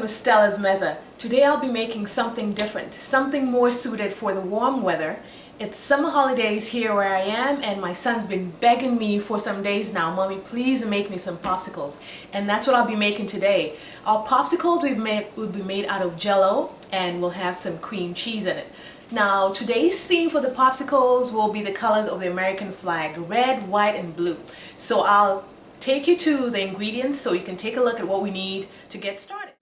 with Stella's Mezza. Today I'll be making something different, something more suited for the warm weather. It's summer holidays here where I am, and my son's been begging me for some days now, "Mommy, please make me some popsicles." And that's what I'll be making today. Our popsicles will be made out of Jell-O, and we'll have some cream cheese in it. Now, today's theme for the popsicles will be the colors of the American flag, red, white, and blue. So I'll take you to the ingredients so you can take a look at what we need to get started.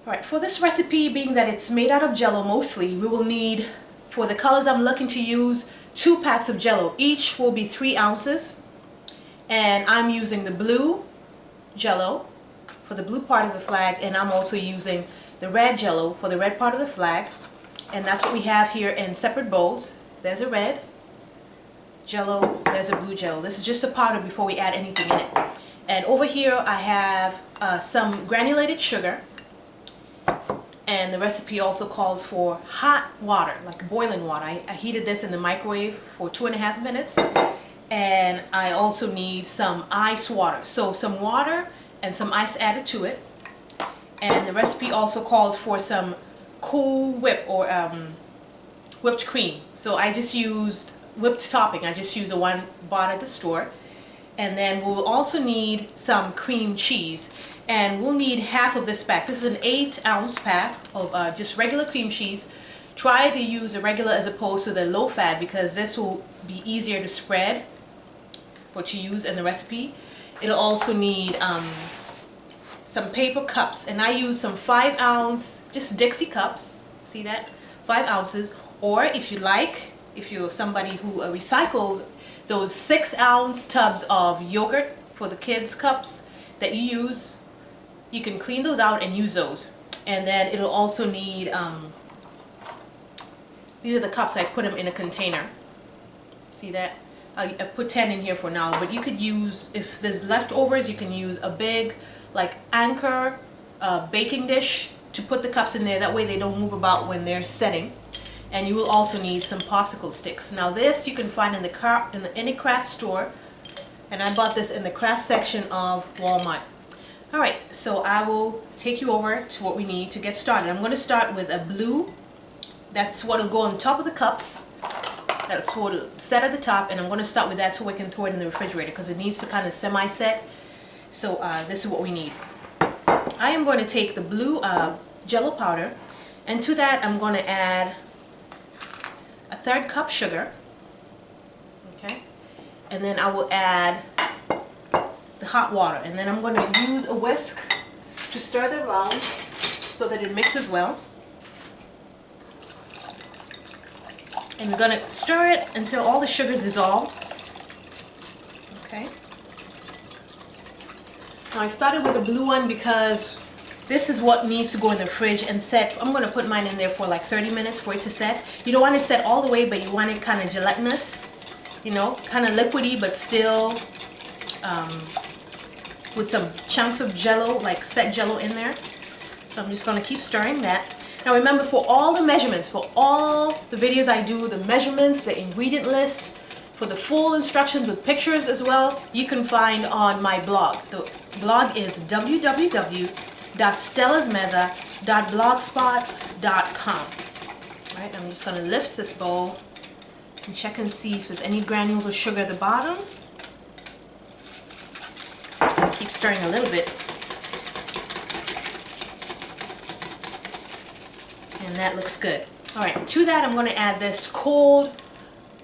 Alright, for this recipe, being that it's made out of Jell-O mostly, we will need, for the colors I'm looking to use, 2 packs of Jell-O. Each will be 3 ounces. And I'm using the blue Jell-O for the blue part of the flag, and I'm also using the red Jell-O for the red part of the flag. And that's what we have here in separate bowls. There's a red Jell-O, there's a blue Jell-O. This is just a powder before we add anything in it. And over here I have some granulated sugar. And the recipe also calls for hot water, like boiling water. I heated this in the microwave for 2.5 minutes. And I also need some ice water. So some water and some ice added to it. And the recipe also calls for some Cool Whip or whipped cream. So I just used whipped topping. I just used the one bought at the store. And then we'll also need some cream cheese. And we'll need half of this pack. This is an 8-ounce pack of just regular cream cheese. Try to use a regular as opposed to the low fat, because this will be easier to spread what you use in the recipe. It'll also need some paper cups, and I use some 5-ounce just Dixie cups. See that? 5 ounces. Or if you like, if you're somebody who recycles those 6-ounce tubs of yogurt for the kids' cups that you use, you can clean those out and use those. And then it'll also need, these are the cups, I put them in a container. See that? I put 10 in here for now, but you could use, if there's leftovers, you can use a big, like, Anchor baking dish to put the cups in there. That way they don't move about when they're setting. And you will also need some popsicle sticks. Now this you can find in any craft store, and I bought this in the craft section of Walmart. Alright, so I will take you over to what we need to get started. I'm going to start with a blue. That's what will go on top of the cups. That's what will set at the top, and I'm going to start with that so we can throw it in the refrigerator because it needs to kind of semi-set. So this is what we need. I am going to take the blue Jell-O powder, and to that I'm going to add a 1/3 cup sugar. Okay, and then I will add the hot water, and then I'm going to use a whisk to stir that around so that it mixes well. And we're going to stir it until all the sugar is dissolved. Okay. Now I started with the blue one because this is what needs to go in the fridge and set. I'm going to put mine in there for like 30 minutes for it to set. You don't want it set all the way, but you want it kind of gelatinous, you know, kind of liquidy, but still with some chunks of Jell-O, like set Jell-O in there. So I'm just going to keep stirring that. Now remember, for all the measurements, for all the videos I do, the measurements, the ingredient list, for the full instructions with pictures as well, you can find on my blog. The blog is www.stellasmezza.blogspot.com. Alright, I'm just going to lift this bowl and check and see if there's any granules of sugar at the bottom. Keep stirring a little bit. And that looks good. Alright, to that I'm going to add this cold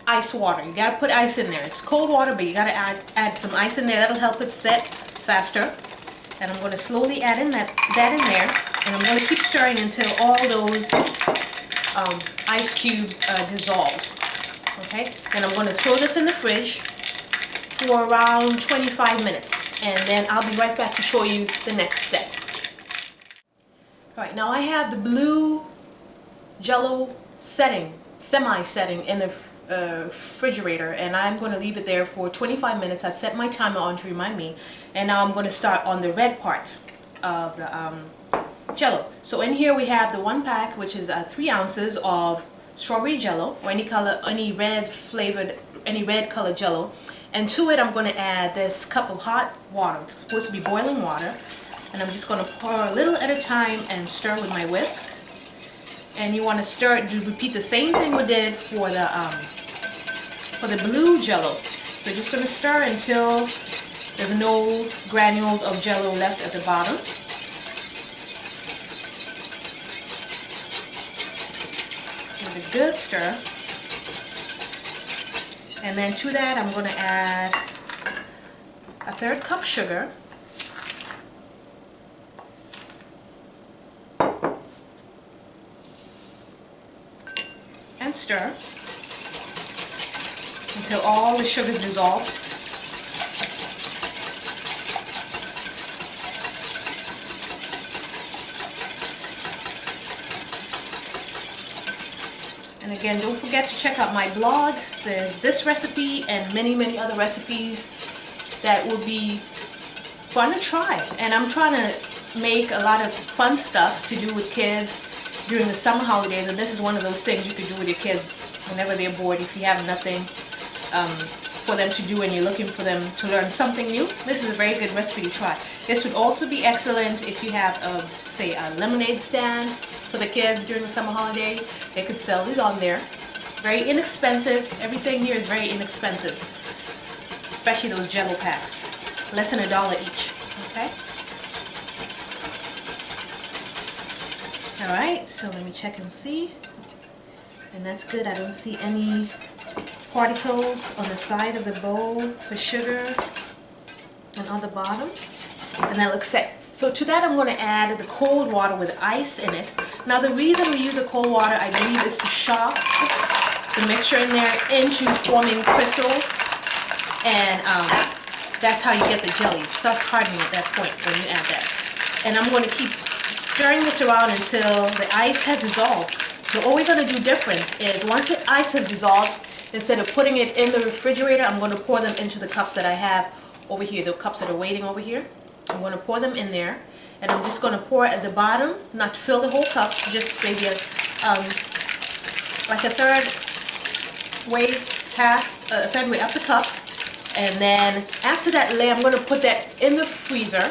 ice water. You got to put ice in there. It's cold water, but you got to add some ice in there. That'll help it set faster. And I'm going to slowly add in that in there, and I'm going to keep stirring until all those ice cubes are dissolved. Okay, then I'm going to throw this in the fridge for around 25 minutes, and then I'll be right back to show you the next step. Alright, now I have the blue Jell-O semi-setting in the refrigerator, and I'm going to leave it there for 25 minutes. I've set my timer on to remind me, and now I'm going to start on the red part of the Jell-O. So in here we have the 1 pack, which is 3 ounces of strawberry Jell-O, or any color, any red colored Jell-O, and to it I'm going to add this cup of hot water. It's supposed to be boiling water, And I'm just going to pour a little at a time and stir with my whisk. And you want to stir it, repeat the same thing we did for the blue Jell-O. So just going to stir until there's no granules of Jell-O left at the bottom. With a good stir. And then to that I'm going to add a 1/3 cup sugar. And stir until all the sugar is dissolved. And again, don't forget to check out my blog. There's this recipe and many, many other recipes that will be fun to try. And I'm trying to make a lot of fun stuff to do with kids during the summer holidays. And this is one of those things you can do with your kids whenever they're bored. If you have nothing for them to do and you're looking for them to learn something new, this is a very good recipe to try. This would also be excellent if you have, say, a lemonade stand for the kids during the summer holiday. They could sell these on there. Very inexpensive. Everything here is very inexpensive, especially those Jell-O packs. Less than $1 each. Okay. All right. So let me check and see. And that's good. I don't see any particles on the side of the bowl, the sugar, and on the bottom. And that looks set. So to that I'm going to add the cold water with ice in it. Now the reason we use the cold water, I believe, is to shock the mixture in there into forming crystals. And that's how you get the jelly. It starts hardening at that point when you add that. And I'm going to keep stirring this around until the ice has dissolved. So what we're going to do different is once the ice has dissolved, instead of putting it in the refrigerator, I'm going to pour them into the cups that I have over here, the cups that are waiting over here. I'm going to pour them in there, and I'm just going to pour at the bottom, not to fill the whole cups, just maybe like a third way up the cup. And then after that layer, I'm going to put that in the freezer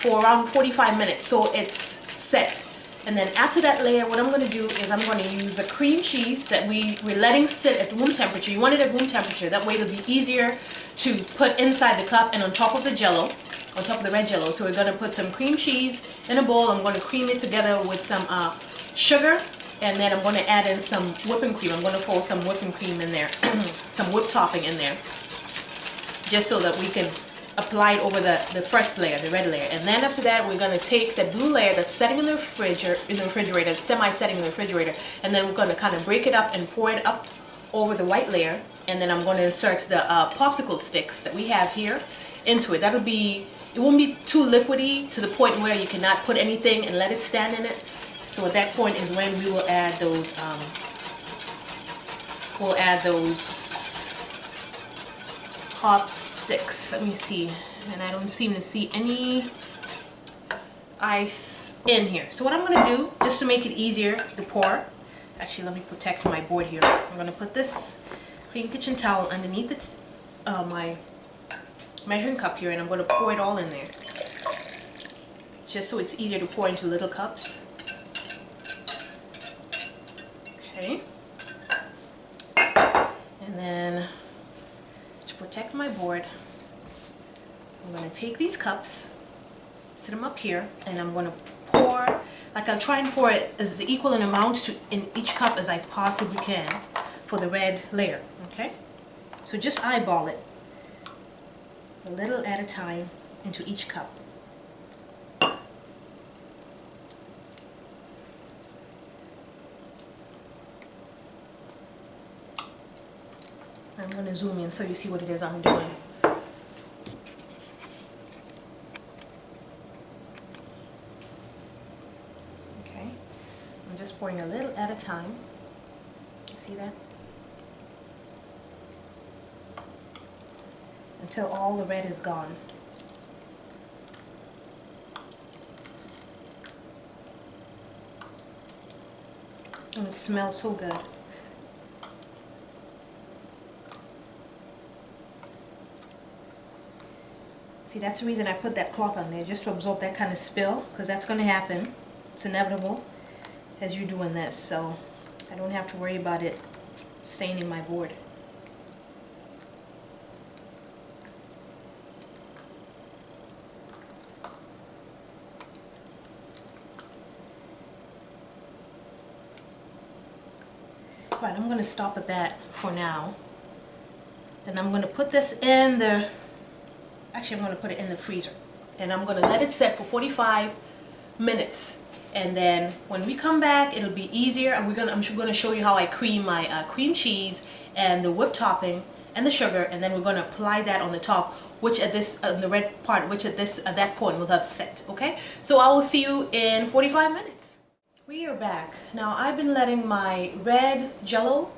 for around 45 minutes so it's set. And then after that layer, what I'm going to do is I'm going to use a cream cheese that we're letting sit at room temperature. You want it at room temperature. That way it'll be easier to put inside the cup and on top of the Jell-O, on top of the red Jell-O. So we're going to put some cream cheese in a bowl. I'm going to cream it together with some sugar, and then I'm going to add in some whipping cream. I'm going to fold some whipping cream in there, some whipped topping in there, just so that we can apply it over the first layer, the red layer. And then after that, we're going to take the blue layer that's setting in the refrigerator, semi-setting in the refrigerator, and then we're going to kind of break it up and pour it up over the white layer. And then I'm going to insert the popsicle sticks that we have here into it. It won't be too liquidy to the point where you cannot put anything and let it stand in it. So at that point is when we will add those pop sticks. Let me see. And I don't seem to see any ice in here. So what I'm going to do, just to make it easier to pour, actually let me protect my board here. I'm going to put this clean kitchen towel underneath my measuring cup here, and I'm going to pour it all in there, just so it's easier to pour into little cups. Okay. And then to protect my board, I'm going to take these cups, set them up here, and I'm going to pour, like I'll try and pour it as equal an amount in each cup as I possibly can for the red layer. Okay? So just eyeball it, a little at a time, into each cup. I'm going to zoom in so you see what it is I'm doing. Okay, I'm just pouring a little at a time. You see that? Until all the red is gone. And it smells so good. See, that's the reason I put that cloth on there, just to absorb that kind of spill, because that's going to happen. It's inevitable as you're doing this, so I don't have to worry about it staining my board. Right, I'm going to stop at that for now. And I'm going to put this in the, actually I'm going to put it in the freezer. And I'm going to let it set for 45 minutes. And then when we come back, it'll be easier. And I'm going to show you how I cream my cream cheese and the whipped topping and the sugar. And then we're going to apply that on the top, which at this, the red part, which at that point will have set. Okay? So I will see you in 45 minutes. We are back. Now I've been letting my red Jell-O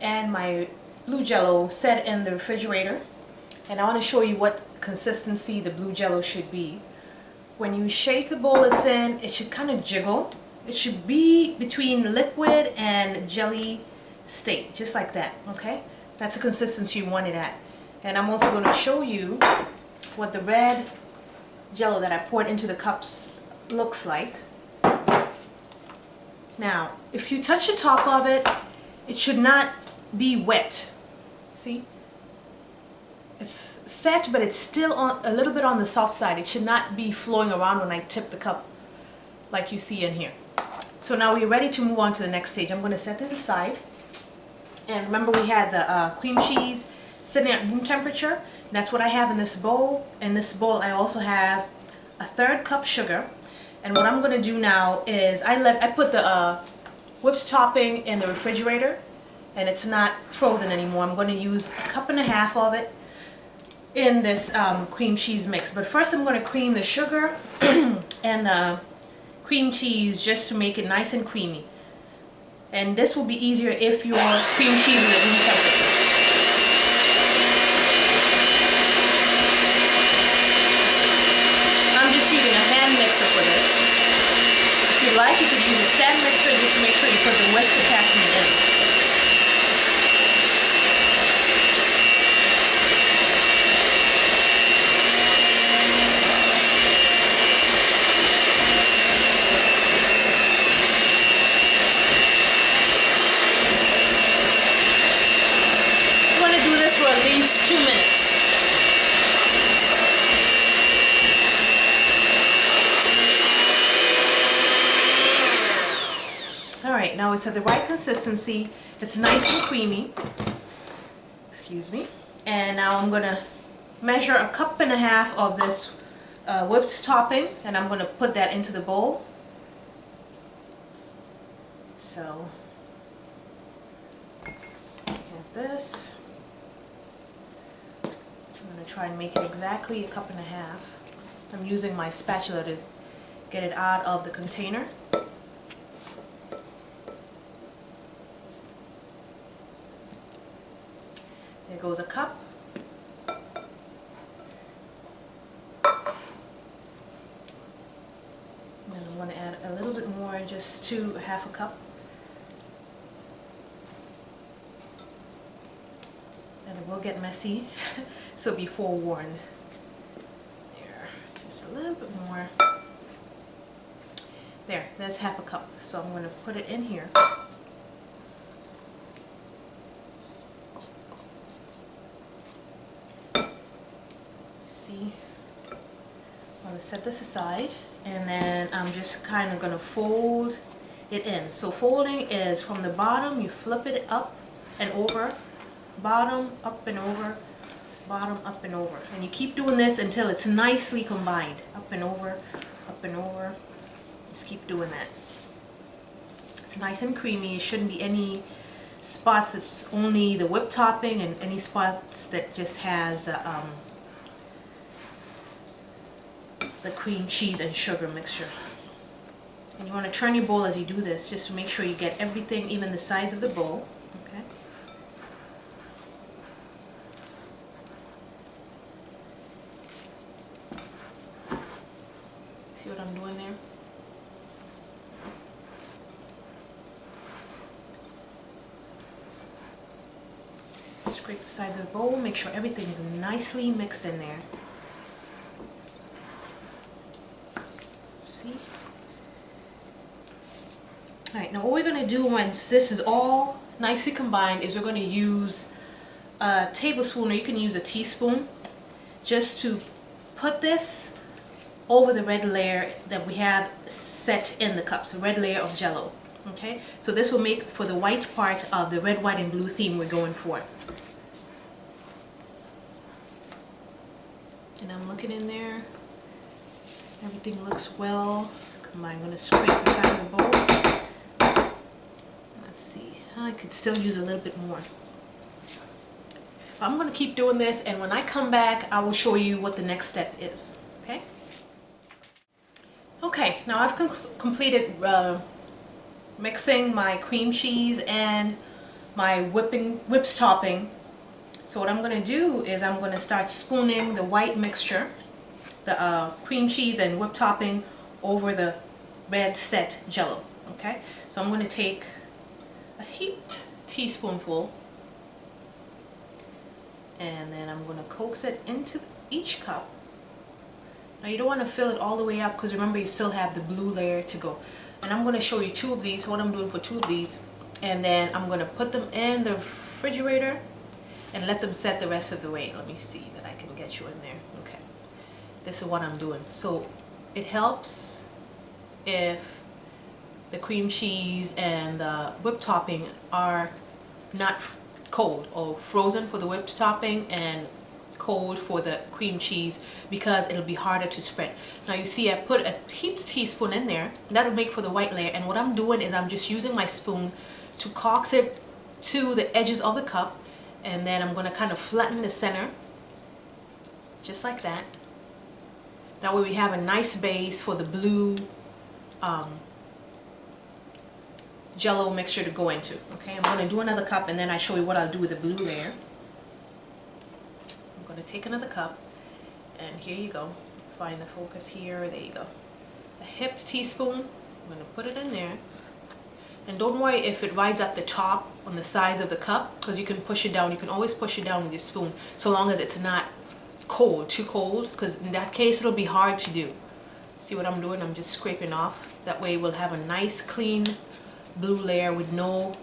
and my blue Jell-O set in the refrigerator, and I want to show you what consistency the blue Jell-O should be. When you shake the bowl it's in, it should kind of jiggle. It should be between liquid and jelly state, just like that, okay? That's the consistency you want it at. And I'm also going to show you what the red Jell-O that I poured into the cups looks like. Now, if you touch the top of it, it should not be wet. See? It's set, but it's still a little bit on the soft side. It should not be flowing around when I tip the cup like you see in here. So now we're ready to move on to the next stage. I'm going to set this aside. And remember we had the cream cheese sitting at room temperature. That's what I have in this bowl. In this bowl I also have a 1/3 cup sugar. And what I'm going to do now is I put the whipped topping in the refrigerator, and it's not frozen anymore. I'm going to use 1.5 cups of it in this cream cheese mix. But first I'm going to cream the sugar and the cream cheese just to make it nice and creamy. And this will be easier if your cream cheese is at room temperature. I'm just using a hand mixer for this. If you like, you could use a stand mixer just to make sure you put the whisk attachment in. You want to do this for at least 2 minutes. Alright, now it's at the right consistency. It's nice and creamy. Excuse me. And now I'm going to measure 1.5 cups of this whipped topping, and I'm going to put that into the bowl. So, I have this. I'm going to try and make it exactly 1.5 cups. I'm using my spatula to get it out of the container. There goes 1 cup. And I'm going to add a little bit more, just to 1/2 cup. And it will get messy, so be forewarned. There, just a little bit more. There, that's 1/2 cup. So I'm going to put it in here. See, I'm going to set this aside, and then I'm just kind of going to fold it in. So folding is from the bottom, you flip it up and over, bottom, up and over, bottom, up and over. And you keep doing this until it's nicely combined. Up and over, up and over. Just keep doing that. It's nice and creamy. It shouldn't be any spots. It's only the whipped topping, and any spots that just has the cream cheese and sugar mixture. And you want to turn your bowl as you do this, just to make sure you get everything, even the sides of the bowl. Okay. See what I'm doing there? Scrape the sides of the bowl, make sure everything is nicely mixed in there. Alright, now what we're going to do once this is all nicely combined is we're going to use a tablespoon, or you can use a teaspoon, just to put this over the red layer that we have set in the cups, a red layer of Jell-O. Okay, so this will make for the white part of the red, white, and blue theme we're going for. And I'm looking in there. Everything looks well. Come on, I'm going to scrape the side of the bowl. Let's see. I could still use a little bit more. I'm going to keep doing this, and when I come back, I will show you what the next step is. Okay? Okay, now I've completed mixing my cream cheese and my whipped topping. So what I'm going to do is I'm going to start spooning the white mixture, the cream cheese and whipped topping, over the red set Jell-O. Okay, so I'm going to take a heaped teaspoonful, and then I'm going to coax it into each cup. Now you don't want to fill it all the way up, because remember you still have the blue layer to go. And I'm going to show you two of these, what I'm doing for two of these, and then I'm going to put them in the refrigerator and let them set the rest of the way. Let me see that I can get you in there. Okay, this is what I'm doing. So it helps if the cream cheese and the whipped topping are not cold, or frozen for the whipped topping and cold for the cream cheese, because it'll be harder to spread. Now you see I put a heaped teaspoon in there. That'll make for the white layer, and what I'm doing is I'm just using my spoon to coax it to the edges of the cup, and then I'm going to kind of flatten the center just like that. That way we have a nice base for the blue Jell-O mixture to go into. Okay, I'm going to do another cup, and then I show you what I'll do with the blue layer. I'm going to take another cup, and here you go. Find the focus here. There you go. A heaped teaspoon. I'm going to put it in there. And don't worry if it rides up the top on the sides of the cup, because you can push it down. You can always push it down with your spoon, so long as it's not cold, too cold, because in that case it'll be hard to do. See what I'm doing? I'm just scraping off. That way we'll have a nice clean blue layer with no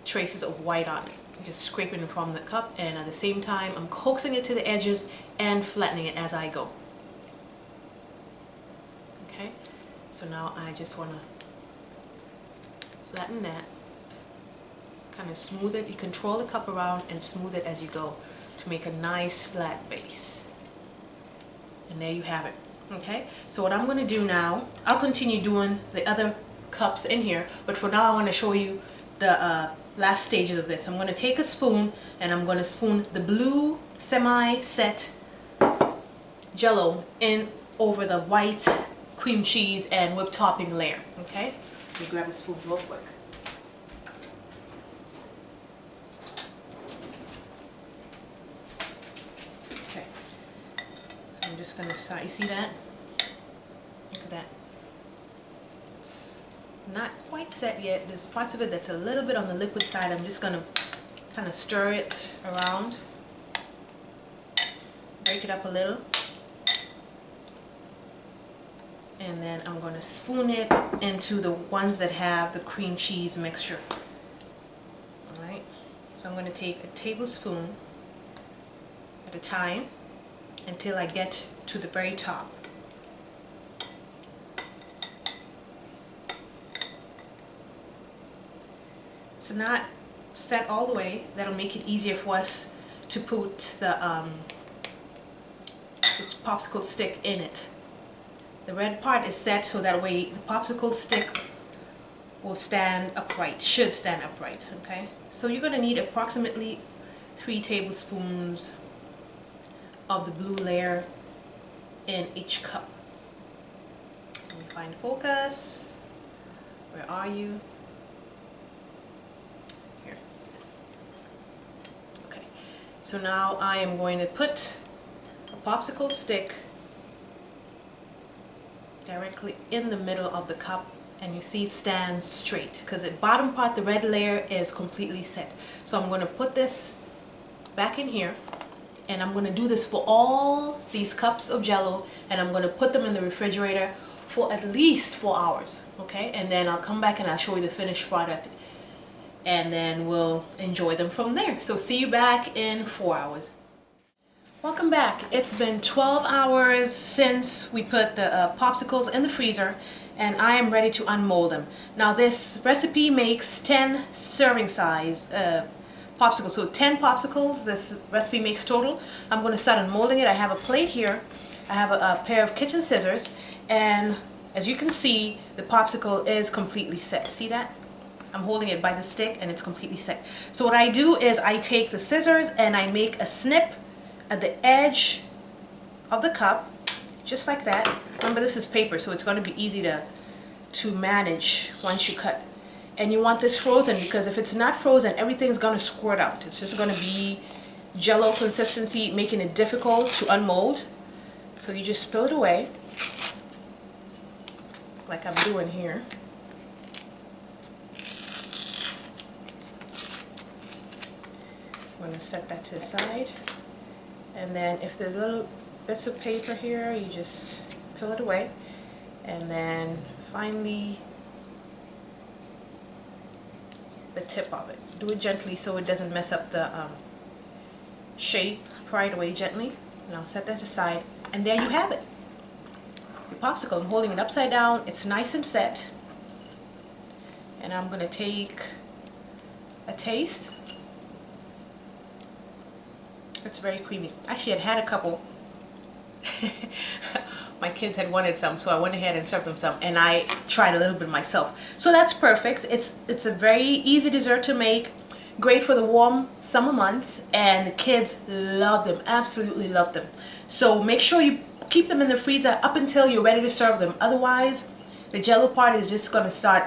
traces of white on it. I'm just scraping it from the cup, and at the same time I'm coaxing it to the edges and flattening it as I go. Okay, so now I just want to flatten that, kind of smooth it. You control the cup around and smooth it as you go to make a nice flat base. And there you have it. Okay, so what I'm going to do now, I'll continue doing the other cups in here, but for now I want to show you the last stages of this. I'm going to take a spoon, and I'm going to spoon the blue semi-set Jell-O in over the white cream cheese and whipped topping layer. Okay, let me grab a spoon real quick. Okay, so I'm just going to start. You see that? Look at that. It's not quite set yet. There's parts of it that's a little bit on the liquid side. I'm just going to kind of stir it around, break it up a little, and then I'm going to spoon it into the ones that have the cream cheese mixture. Alright, so I'm going to take a tablespoon at a time until I get to the very top. It's not set all the way. That'll make it easier for us to put the popsicle stick in it. The red part is set so that way the popsicle stick will stand upright, should stand upright. Okay, so you're going to need approximately 3 tablespoons of the blue layer in each cup. Let me find focus. Where are you? Here. Okay, so now I am going to put a popsicle stick directly in the middle of the cup, and you see it stands straight because the bottom part, the red layer, is completely set. So I'm going to put this back in here, and I'm going to do this for all these cups of Jell-O, and I'm going to put them in the refrigerator for at least 4 hours, okay? And then I'll come back and I'll show you the finished product, and then we'll enjoy them from there. So see you back in 4 hours. Welcome back. It's been 12 hours since we put the popsicles in the freezer, and I am ready to unmold them. Now this recipe makes 10 serving size popsicles, so 10 popsicles this recipe makes total. I'm going to start unmolding it. I have a plate here, I have a pair of kitchen scissors, and as you can see, the popsicle is completely set. See that? I'm holding it by the stick and it's completely set. So what I do is I take the scissors and I make a snip at the edge of the cup, just like that. Remember, this is paper, so it's going to be easy to manage once you cut. And you want this frozen, because if it's not frozen, everything's going to squirt out. It's just going to be Jell-O consistency, making it difficult to unmold. So you just spill it away, like I'm doing here. I'm going to set that to the side. And then if there's little bits of paper here, you just peel it away. And then finally, the tip of it. Do it gently so it doesn't mess up the shape. Pry it away gently. And I'll set that aside. And there you have it. Your popsicle. I'm holding it upside down. It's nice and set. And I'm going to take a taste. It's very creamy. Actually, I'd had a couple. My kids had wanted some, so I went ahead and served them some, and I tried a little bit myself. So that's perfect. It's a very easy dessert to make, great for the warm summer months, and the kids love them, absolutely love them. So make sure you keep them in the freezer up until you're ready to serve them. Otherwise, the Jell-O part is just going to start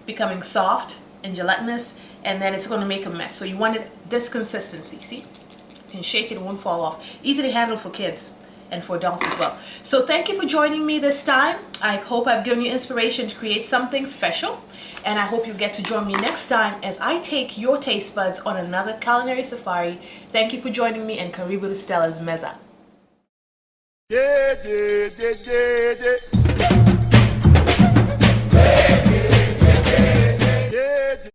becoming soft and gelatinous, and then it's going to make a mess. So you want it this consistency, see? You can shake it, it won't fall off. Easy to handle for kids and for adults as well. So thank you for joining me this time. I hope I've given you inspiration to create something special, and I hope you get to join me next time as I take your taste buds on another culinary safari. Thank you for joining me, and Karibu to Stella's Meza. Yeah, yeah, yeah, yeah, yeah.